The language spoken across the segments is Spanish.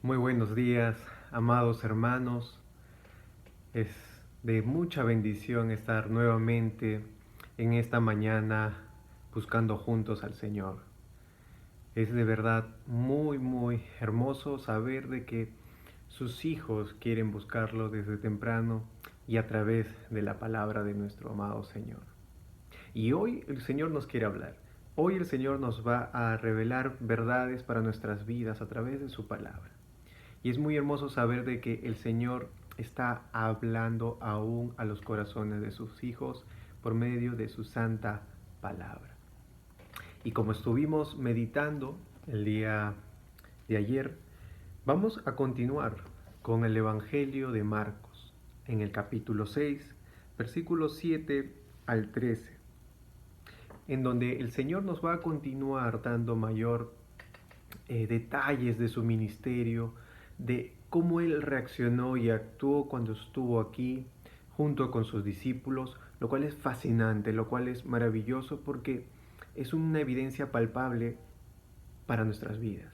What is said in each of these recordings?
Muy buenos días, amados hermanos. Es de mucha bendición estar nuevamente en esta mañana buscando juntos al Señor. Es de verdad muy hermoso saber de que sus hijos quieren buscarlo desde temprano y a través de la palabra de nuestro amado Señor. Y hoy el Señor nos quiere hablar. Hoy el Señor nos va a revelar verdades para nuestras vidas a través de su palabra. Y es muy hermoso saber de que el Señor está hablando aún a los corazones de sus hijos por medio de su santa palabra. Y como estuvimos meditando el día de ayer, vamos a continuar con el Evangelio de Marcos, en el capítulo 6, versículos 7 al 13, en donde el Señor nos va a continuar dando mayor detalles de su ministerio, de cómo Él reaccionó y actuó cuando estuvo aquí junto con sus discípulos, lo cual es fascinante, lo cual es maravilloso porque es una evidencia palpable para nuestras vidas,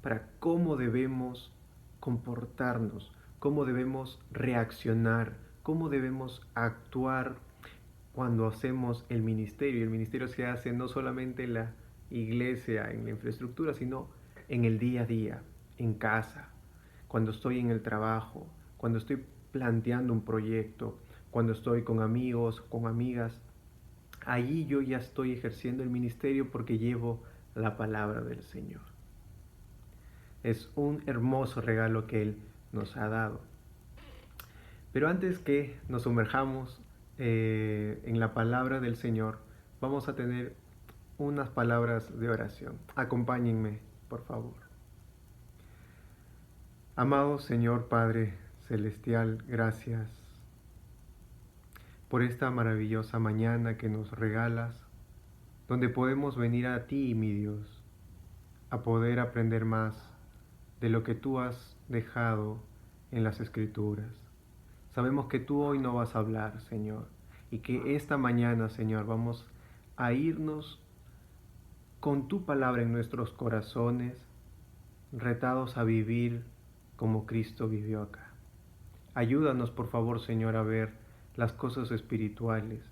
para cómo debemos comportarnos, cómo debemos reaccionar, cómo debemos actuar cuando hacemos el ministerio. El ministerio se hace no solamente en la iglesia, en la infraestructura, sino en el día a día, en casa, cuando estoy en el trabajo, cuando estoy planteando un proyecto, cuando estoy con amigos, con amigas. Allí yo ya estoy ejerciendo el ministerio porque llevo la palabra del Señor. Es un hermoso regalo que Él nos ha dado. Pero antes que nos sumerjamos en la palabra del Señor, vamos a tener unas palabras de oración. Acompáñenme, por favor. Amado Señor Padre Celestial, gracias por esta maravillosa mañana que nos regalas, donde podemos venir a ti, mi Dios, a poder aprender más de lo que tú has dejado en las Escrituras. Sabemos que tú hoy no vas a hablar, Señor, y que esta mañana, Señor, vamos a irnos con tu palabra en nuestros corazones, retados a vivir como Cristo vivió acá. Ayúdanos, por favor, Señor, a ver las cosas espirituales,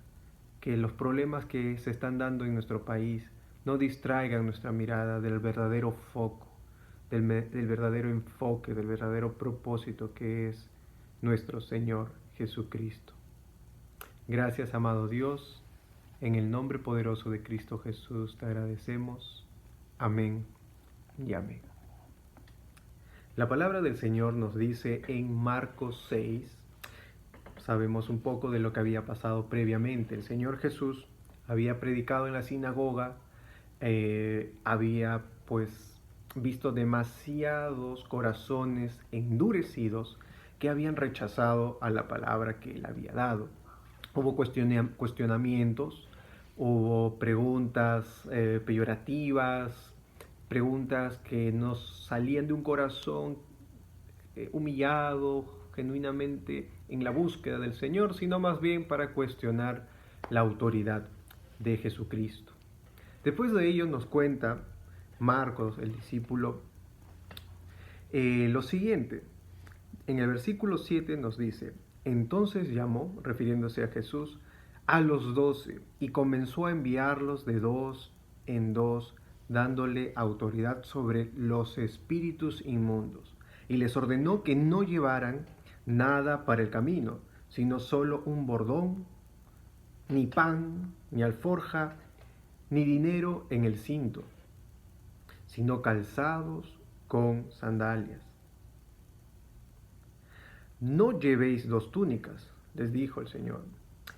que los problemas que se están dando en nuestro país no distraigan nuestra mirada del verdadero foco, del verdadero enfoque, del verdadero propósito que es nuestro Señor Jesucristo. Gracias, amado Dios, en el nombre poderoso de Cristo Jesús te agradecemos. Amén y amén. La palabra del Señor nos dice en Marcos 6, sabemos un poco de lo que había pasado previamente. El Señor Jesús había predicado en la sinagoga, había pues visto demasiados corazones endurecidos que habían rechazado a la palabra que él había dado. Hubo cuestionamientos, hubo preguntas peyorativas, preguntas que nos salían de un corazón humillado, genuinamente en la búsqueda del Señor, sino más bien para cuestionar la autoridad de Jesucristo. Después de ello nos cuenta Marcos, el discípulo, lo siguiente. En el versículo 7 nos dice: entonces llamó, refiriéndose a Jesús, a los 12 y comenzó a enviarlos de dos en dos, dándole autoridad sobre los espíritus inmundos. Y les ordenó que no llevaran nada para el camino, sino solo un bordón, ni pan, ni alforja, ni dinero en el cinto, sino calzados con sandalias. No llevéis dos túnicas, les dijo el Señor,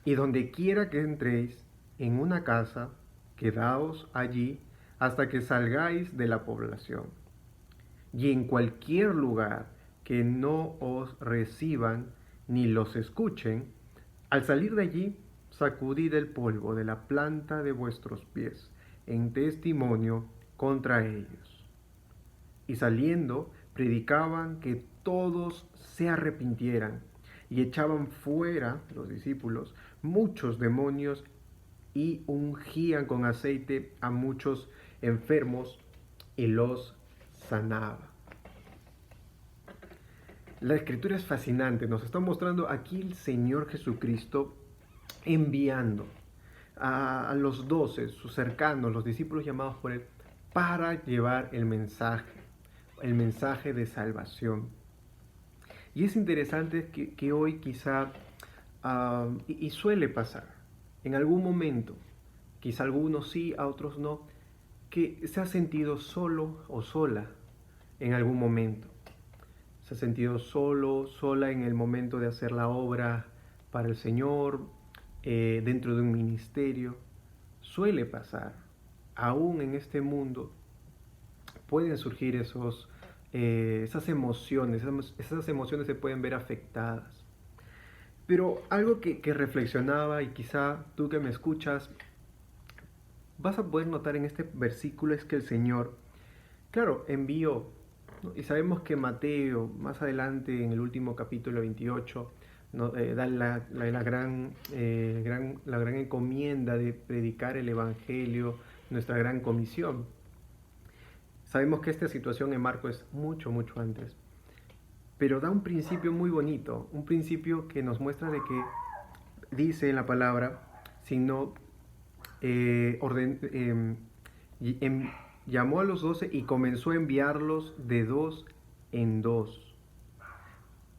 y donde quiera que entréis en una casa, quedaos allí hasta que salgáis de la población. Y en cualquier lugar que no os reciban ni los escuchen, al salir de allí, sacudid el polvo de la planta de vuestros pies en testimonio contra ellos. Y saliendo, predicaban que todos se arrepintieran y echaban fuera, los discípulos, muchos demonios y ungían con aceite a muchos enfermos y los sanaba. La escritura es fascinante, nos está mostrando aquí el Señor Jesucristo enviando a los 12, sus cercanos, los discípulos llamados por Él, para llevar el mensaje de salvación. Y es interesante que hoy quizá, y suele pasar, en algún momento, quizá algunos sí, a otros no, que se ha sentido solo o sola en algún momento. Se ha sentido solo, sola en el momento de hacer la obra para el Señor, dentro de un ministerio. Suele pasar, aún en este mundo, pueden surgir esas emociones, esas emociones se pueden ver afectadas. Pero algo que reflexionaba, y quizá tú que me escuchas vas a poder notar en este versículo, es que el Señor, claro, envió, ¿no? Y sabemos que Mateo, más adelante en el último capítulo 28, ¿no? Da la gran encomienda de predicar el Evangelio, nuestra gran comisión. Sabemos que esta situación en Marco es mucho, mucho antes, pero da un principio muy bonito, un principio que nos muestra de que dice en la palabra, sino y llamó a los 12 y comenzó a enviarlos de dos en dos,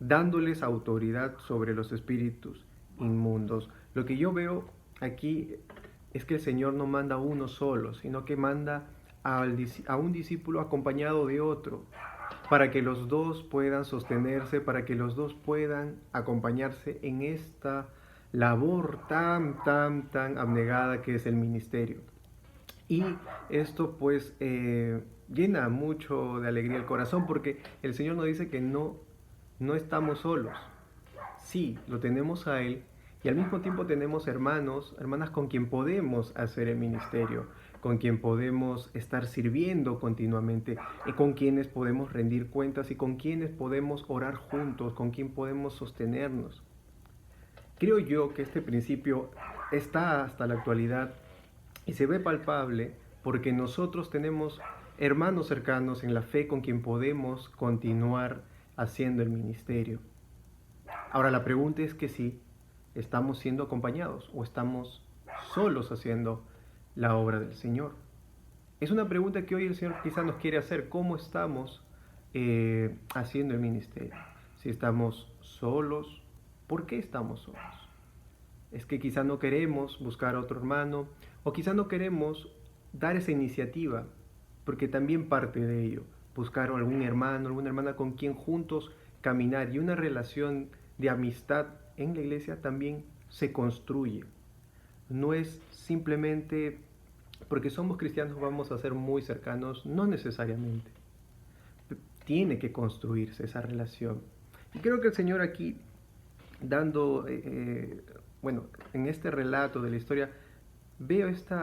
dándoles autoridad sobre los espíritus inmundos. Lo que yo veo aquí es que el Señor no manda a uno solo, sino que manda a un discípulo acompañado de otro, para que los dos puedan sostenerse, para que los dos puedan acompañarse en esta labor tan abnegada que es el ministerio. Y esto pues llena mucho de alegría el corazón, porque el Señor nos dice que no estamos solos. Sí, lo tenemos a Él, y al mismo tiempo tenemos hermanos, hermanas con quien podemos hacer el ministerio, con quien podemos estar sirviendo continuamente, y con quienes podemos rendir cuentas, y con quienes podemos orar juntos, con quien podemos sostenernos. Creo yo que este principio está hasta la actualidad y se ve palpable porque nosotros tenemos hermanos cercanos en la fe con quien podemos continuar haciendo el ministerio. Ahora la pregunta es que si estamos siendo acompañados o estamos solos haciendo la obra del Señor. Es una pregunta que hoy el Señor quizás nos quiere hacer. ¿Cómo estamos haciendo el ministerio? Si estamos solos, ¿por qué estamos solos? Es que quizá no queremos buscar a otro hermano, o quizá no queremos dar esa iniciativa, porque también parte de ello, buscar algún hermano, alguna hermana con quien juntos caminar, y una relación de amistad en la iglesia también se construye. No es simplemente porque somos cristianos vamos a ser muy cercanos, no necesariamente. Tiene que construirse esa relación. Y creo que el Señor aquí, dando, bueno, en este relato de la historia, veo este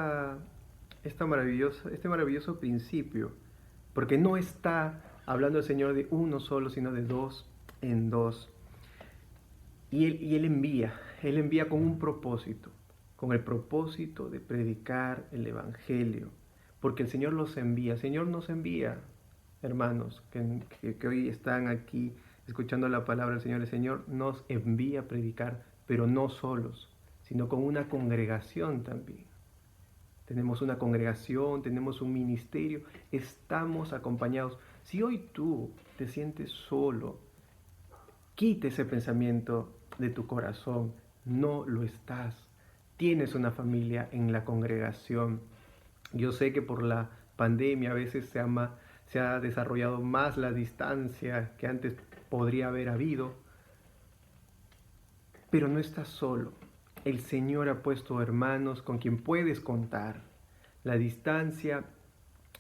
maravilloso principio, porque no está hablando el Señor de uno solo, sino de dos en dos. Y Él envía con un propósito, con el propósito de predicar el Evangelio, porque el Señor los envía, el Señor nos envía, hermanos, que hoy están aquí escuchando la palabra del Señor. El Señor nos envía a predicar, pero no solos, sino con una congregación también. Tenemos una congregación, tenemos un ministerio, estamos acompañados. Si hoy tú te sientes solo, quite ese pensamiento de tu corazón, no lo estás. Tienes una familia en la congregación. Yo sé que por la pandemia a veces se ha desarrollado más la distancia que antes podría haber habido, pero no estás solo. El Señor ha puesto hermanos con quien puedes contar. La distancia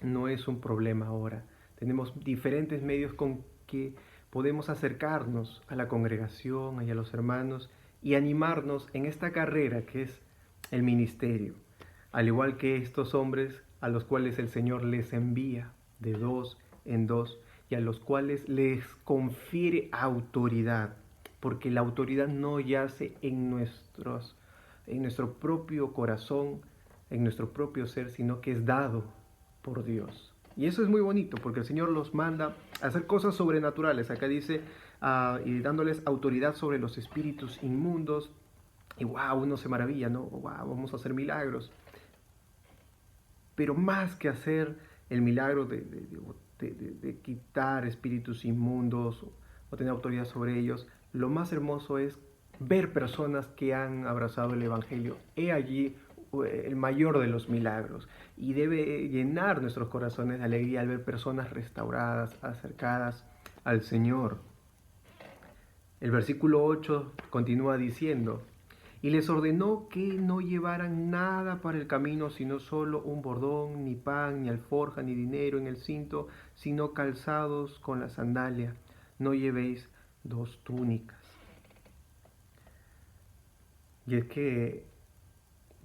no es un problema ahora. Tenemos diferentes medios con que podemos acercarnos a la congregación y a los hermanos y animarnos en esta carrera que es el ministerio. Al igual que estos hombres a los cuales el Señor les envía de dos en dos y a los cuales les confiere autoridad, porque la autoridad no yace en nuestro propio corazón, en nuestro propio ser, sino que es dado por Dios. Y eso es muy bonito porque el Señor los manda a hacer cosas sobrenaturales. Acá dice, y dándoles autoridad sobre los espíritus inmundos. Y wow, uno se maravilla, ¿no? Wow, vamos a hacer milagros. Pero más que hacer el milagro de quitar espíritus inmundos o tener autoridad sobre ellos, lo más hermoso es ver personas que han abrazado el Evangelio. He allí el mayor de los milagros, y debe llenar nuestros corazones de alegría al ver personas restauradas, acercadas al Señor. El versículo 8 continúa diciendo: y les ordenó que no llevaran nada para el camino, sino solo un bordón, ni pan, ni alforja, ni dinero en el cinto, sino calzados con la sandalia. No llevéis 2 túnicas. Y es que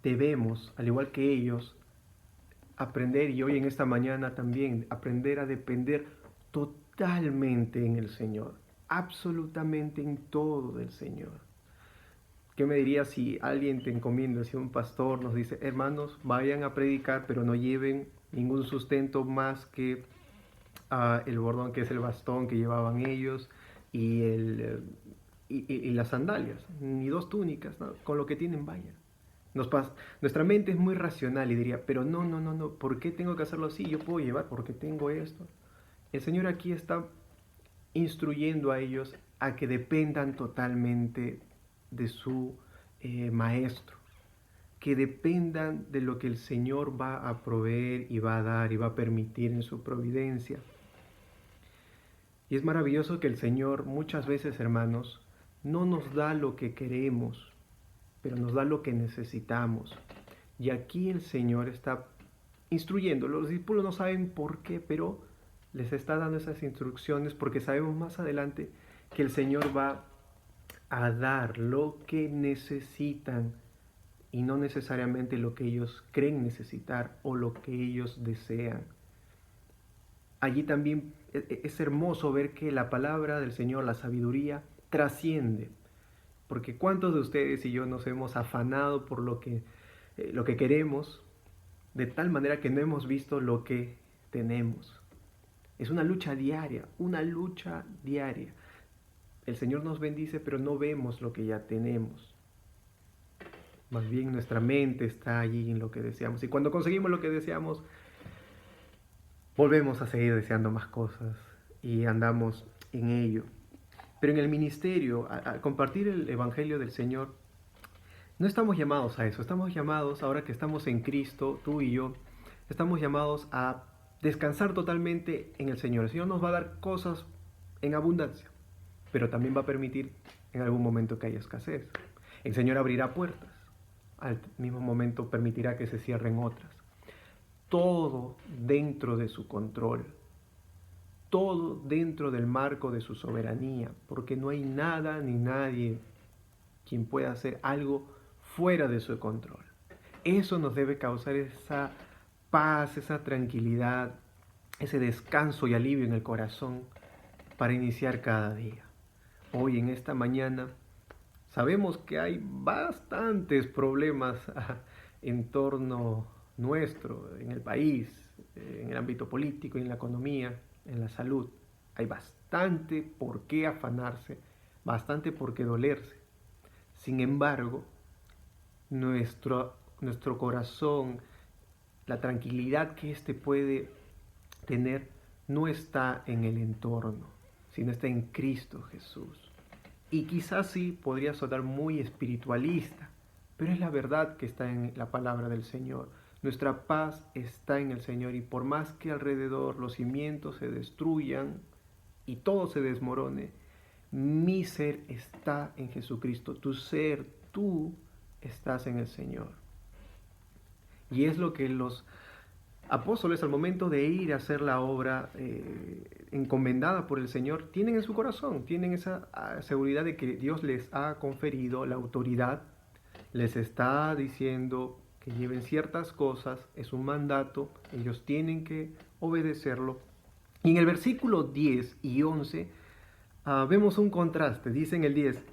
debemos, al igual que ellos, aprender, y hoy en esta mañana también, aprender a depender totalmente en el Señor, absolutamente en todo del Señor. ¿Qué me dirías si alguien te encomienda, si un pastor nos dice, hermanos, vayan a predicar, pero no lleven ningún sustento más que el bordón, que es el bastón que llevaban ellos, y las sandalias, ni 2 túnicas, ¿no? Con lo que tienen vayan. Nuestra mente es muy racional y diría, pero no, ¿por qué tengo que hacerlo así? Yo puedo llevar porque tengo esto. El Señor aquí está instruyendo a ellos a que dependan totalmente de su maestro, que dependan de lo que el Señor va a proveer y va a dar y va a permitir en su providencia. Y es maravilloso que el Señor muchas veces, hermanos, no nos da lo que queremos, pero nos da lo que necesitamos. Y aquí el Señor está instruyendo. Los discípulos no saben por qué, pero les está dando esas instrucciones porque sabemos más adelante que el Señor va a dar lo que necesitan y no necesariamente lo que ellos creen necesitar o lo que ellos desean. Allí también es hermoso ver que la palabra del Señor, la sabiduría, trasciende. Porque ¿cuántos de ustedes y yo nos hemos afanado por lo que queremos, de tal manera que no hemos visto lo que tenemos? Es una lucha diaria, una lucha diaria. El Señor nos bendice, pero no vemos lo que ya tenemos. Más bien nuestra mente está allí en lo que deseamos. Y cuando conseguimos lo que deseamos, volvemos a seguir deseando más cosas y andamos en ello. Pero en el ministerio, al compartir el Evangelio del Señor, no estamos llamados a eso. Estamos llamados, ahora que estamos en Cristo, tú y yo, estamos llamados a descansar totalmente en el Señor. El Señor nos va a dar cosas en abundancia, pero también va a permitir en algún momento que haya escasez. El Señor abrirá puertas, al mismo momento permitirá que se cierren otras. Todo dentro de su control, todo dentro del marco de su soberanía, porque no hay nada ni nadie quien pueda hacer algo fuera de su control. Eso nos debe causar esa paz, esa tranquilidad, ese descanso y alivio en el corazón para iniciar cada día. Hoy en esta mañana sabemos que hay bastantes problemas en torno nuestro, en el país, en el ámbito político, en la economía, en la salud. Hay bastante por qué afanarse, bastante por qué dolerse. Sin embargo, nuestro corazón, la tranquilidad que éste puede tener, no está en el entorno, sino está en Cristo Jesús. Y quizás sí podría sonar muy espiritualista, pero es la verdad que está en la palabra del Señor. Nuestra paz está en el Señor, y por más que alrededor los cimientos se destruyan y todo se desmorone, mi ser está en Jesucristo. Tu ser, tú estás en el Señor. Y es lo que los apóstoles, al momento de ir a hacer la obra encomendada por el Señor, tienen en su corazón, tienen esa seguridad de que Dios les ha conferido la autoridad, les está diciendo que lleven ciertas cosas, es un mandato, ellos tienen que obedecerlo. Y en el versículo 10 y 11 vemos un contraste. Dice en el 10,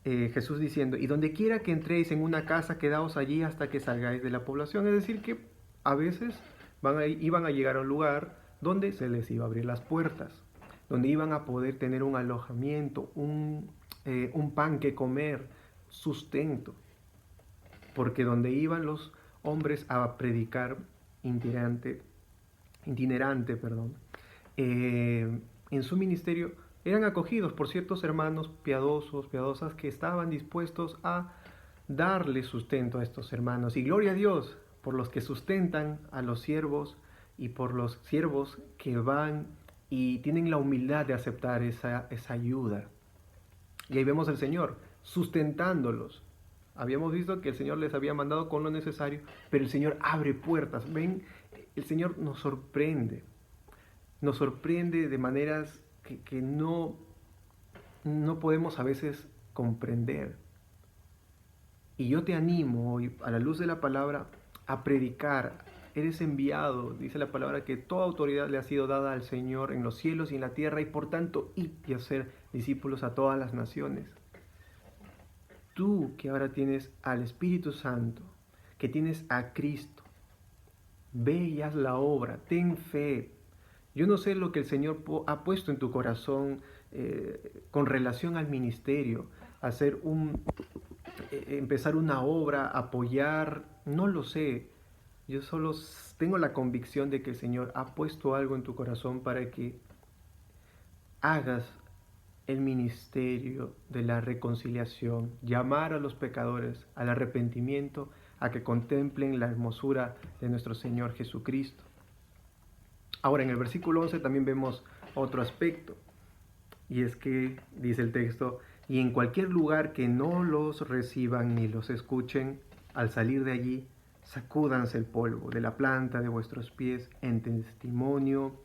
Jesús diciendo, y donde quiera que entréis en una casa, quedaos allí hasta que salgáis de la población. Es decir, que a veces iban a llegar a un lugar donde se les iba a abrir las puertas, donde iban a poder tener un alojamiento, un pan que comer, sustento, porque donde iban los hombres a predicar itinerante, en su ministerio eran acogidos por ciertos hermanos piadosos, piadosas que estaban dispuestos a darle sustento a estos hermanos. Y gloria a Dios por los que sustentan a los siervos y por los siervos que van y tienen la humildad de aceptar esa ayuda. Y ahí vemos al Señor sustentándolos. Habíamos visto que el Señor les había mandado con lo necesario, pero el Señor abre puertas. Ven, el Señor nos sorprende de maneras que no podemos a veces comprender. Y yo te animo hoy, a la luz de la palabra, a predicar. Eres enviado, dice la palabra, que toda autoridad le ha sido dada al Señor en los cielos y en la tierra, y por tanto, id y hacer discípulos a todas las naciones. Tú que ahora tienes al Espíritu Santo, que tienes a Cristo, ve y haz la obra, ten fe. Yo no sé lo que el Señor ha puesto en tu corazón con relación al ministerio, hacer empezar una obra, apoyar, no lo sé. Yo solo tengo la convicción de que el Señor ha puesto algo en tu corazón para que hagas el ministerio de la reconciliación, llamar a los pecadores al arrepentimiento, a que contemplen la hermosura de nuestro Señor Jesucristo. Ahora, en el versículo 11 también vemos otro aspecto, y es que, dice el texto, y en cualquier lugar que no los reciban ni los escuchen, al salir de allí, sacúdanse el polvo de la planta de vuestros pies en testimonio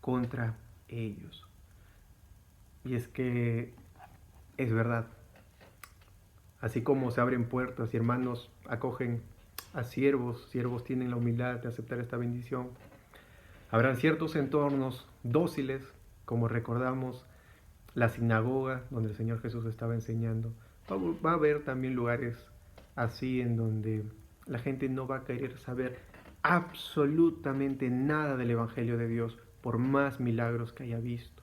contra ellos. Y es que es verdad, así como se abren puertas y hermanos acogen a siervos tienen la humildad de aceptar esta bendición, habrán ciertos entornos dóciles, como recordamos la sinagoga donde el Señor Jesús estaba enseñando. Va a haber también lugares así en donde la gente no va a querer saber absolutamente nada del Evangelio de Dios, por más milagros que haya visto,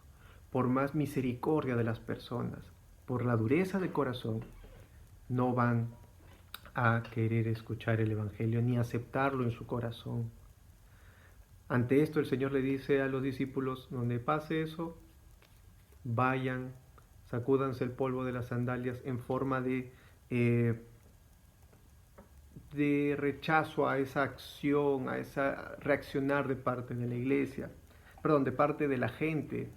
por más misericordia de las personas, por la dureza de corazón, no van a querer escuchar el Evangelio ni aceptarlo en su corazón. Ante esto el Señor le dice a los discípulos, donde pase eso, vayan, sacúdanse el polvo de las sandalias en forma de rechazo a esa acción, a esa reaccionar de parte de la iglesia, de parte de la gente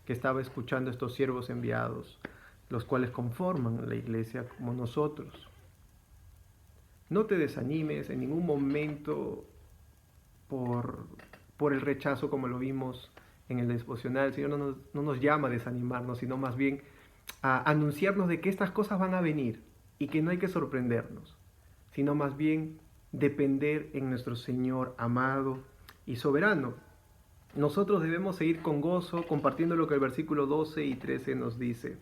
que estaba escuchando a estos siervos enviados, los cuales conforman la iglesia como nosotros. No te desanimes en ningún momento por el rechazo, como lo vimos en el devocional. El Señor no nos llama a desanimarnos, sino más bien a anunciarnos de que estas cosas van a venir y que no hay que sorprendernos, sino más bien depender en nuestro Señor amado y soberano. Nosotros debemos seguir con gozo compartiendo lo que el versículo 12 y 13 nos dice.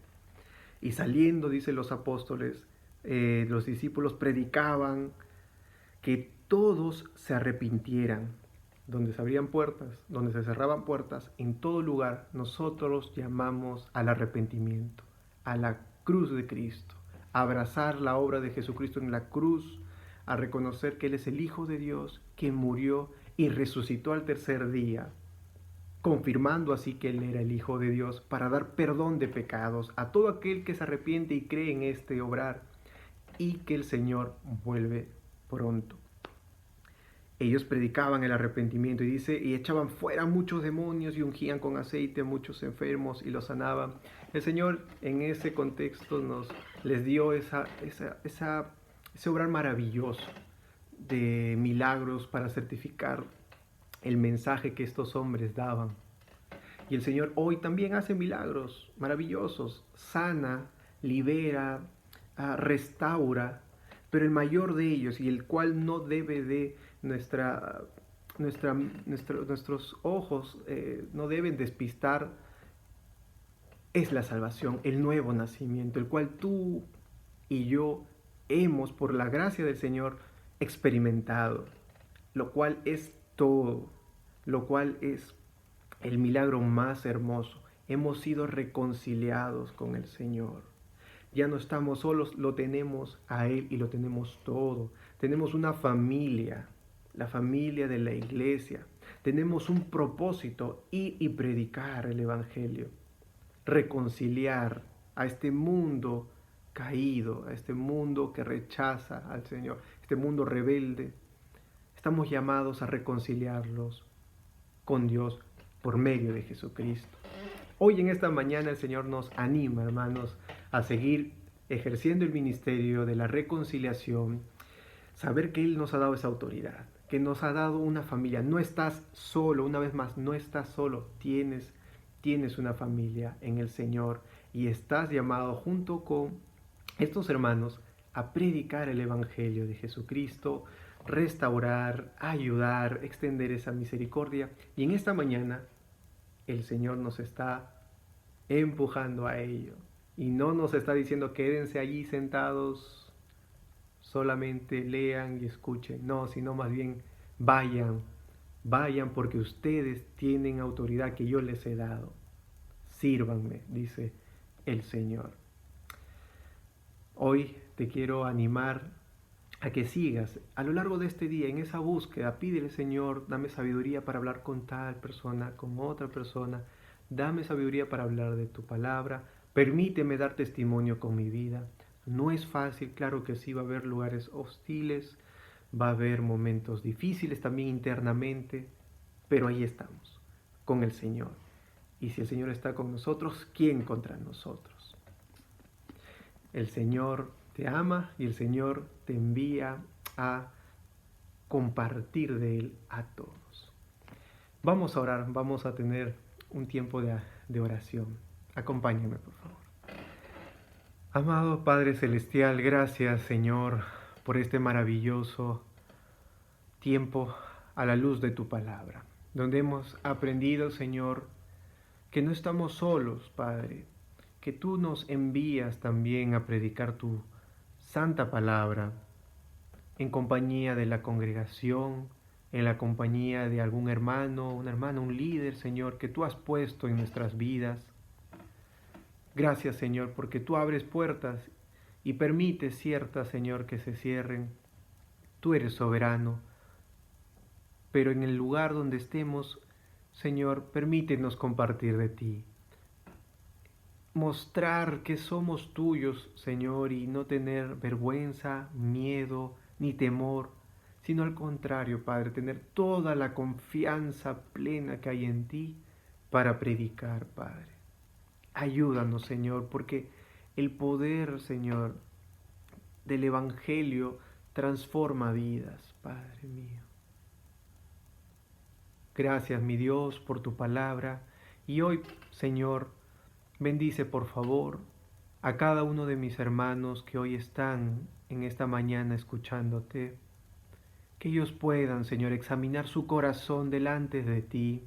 Y saliendo, dicen los apóstoles, los discípulos predicaban que todos se arrepintieran. Donde se abrían puertas, donde se cerraban puertas, en todo lugar nosotros llamamos al arrepentimiento, a la cruz de Cristo, a abrazar la obra de Jesucristo en la cruz, a reconocer que Él es el Hijo de Dios, que murió y resucitó al tercer día, confirmando así que Él era el Hijo de Dios, para dar perdón de pecados a todo aquel que se arrepiente y cree en este obrar, y que el Señor vuelve pronto. Ellos predicaban el arrepentimiento y dice, y echaban fuera muchos demonios y ungían con aceite a muchos enfermos y los sanaban. El Señor en ese contexto les dio ese obrar maravilloso de milagros para certificar el mensaje que estos hombres daban. Y el Señor hoy también hace milagros maravillosos, sana, libera, restaura, pero el mayor de ellos, y el cual no debe de nuestros ojos no deben despistar, es la salvación, el nuevo nacimiento, el cual tú y yo hemos, por la gracia del Señor, experimentado, lo cual es todo, lo cual es el milagro más hermoso. Hemos sido reconciliados con el Señor. Ya no estamos solos, lo tenemos a Él y lo tenemos todo. Tenemos una familia, la familia de la iglesia. Tenemos un propósito, ir y predicar el Evangelio. Reconciliar a este mundo caído, a este mundo que rechaza al Señor, este mundo rebelde. Estamos llamados a reconciliarlos con Dios por medio de Jesucristo. Hoy en esta mañana el Señor nos anima, hermanos, a seguir ejerciendo el ministerio de la reconciliación, saber que Él nos ha dado esa autoridad, que nos ha dado una familia. No estás solo, una vez más, no estás solo, tienes una familia en el Señor y estás llamado junto con estos hermanos a predicar el Evangelio de Jesucristo, restaurar, ayudar, extender esa misericordia. Y en esta mañana el Señor nos está empujando a ello. Y no nos está diciendo quédense allí sentados, solamente lean y escuchen. No, sino más bien vayan, vayan porque ustedes tienen autoridad que yo les he dado. Sírvanme, dice el Señor. Hoy te quiero animar a que sigas a lo largo de este día en esa búsqueda. Pídele, Señor, dame sabiduría para hablar con tal persona, con otra persona. Dame sabiduría para hablar de tu palabra. Permíteme dar testimonio con mi vida. No es fácil, claro que sí, va a haber lugares hostiles, va a haber momentos difíciles también internamente, pero ahí estamos, con el Señor. Y si el Señor está con nosotros, ¿quién contra nosotros? El Señor te ama y el Señor te envía a compartir de Él a todos. Vamos a orar, vamos a tener un tiempo de oración. Acompáñame, por favor. Amado Padre Celestial, gracias, Señor, por este maravilloso tiempo a la luz de tu palabra, donde hemos aprendido, Señor, que no estamos solos, Padre, que tú nos envías también a predicar tu santa palabra en compañía de la congregación, en la compañía de algún hermano, una hermana, un líder, Señor, que tú has puesto en nuestras vidas. Gracias, Señor, porque tú abres puertas y permites ciertas, Señor, que se cierren. Tú eres soberano, pero en el lugar donde estemos, Señor, permítenos compartir de ti. Mostrar que somos tuyos, Señor, y no tener vergüenza, miedo, ni temor, sino al contrario, Padre, tener toda la confianza plena que hay en ti para predicar, Padre. Ayúdanos, Señor, porque el poder, Señor, del Evangelio transforma vidas, Padre mío. Gracias, mi Dios, por tu palabra. Y hoy, Señor, bendice, por favor, a cada uno de mis hermanos que hoy están en esta mañana escuchándote. Que ellos puedan, Señor, examinar su corazón delante de ti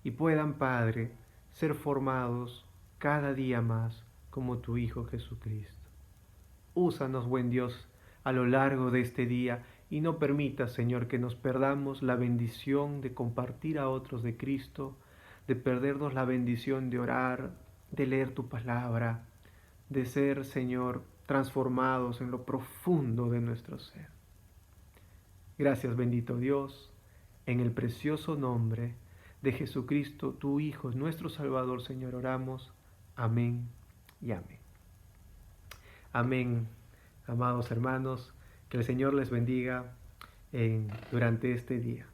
y puedan, Padre, ser formados cada día más como tu Hijo Jesucristo. Úsanos, buen Dios, a lo largo de este día y no permitas, Señor, que nos perdamos la bendición de compartir a otros de Cristo, de perdernos la bendición de orar, de leer tu palabra, de ser, Señor, transformados en lo profundo de nuestro ser. Gracias, bendito Dios, en el precioso nombre de Jesucristo, tu Hijo, nuestro Salvador, Señor, oramos. Amén y amén. Amén, amados hermanos, que el Señor les bendiga durante este día.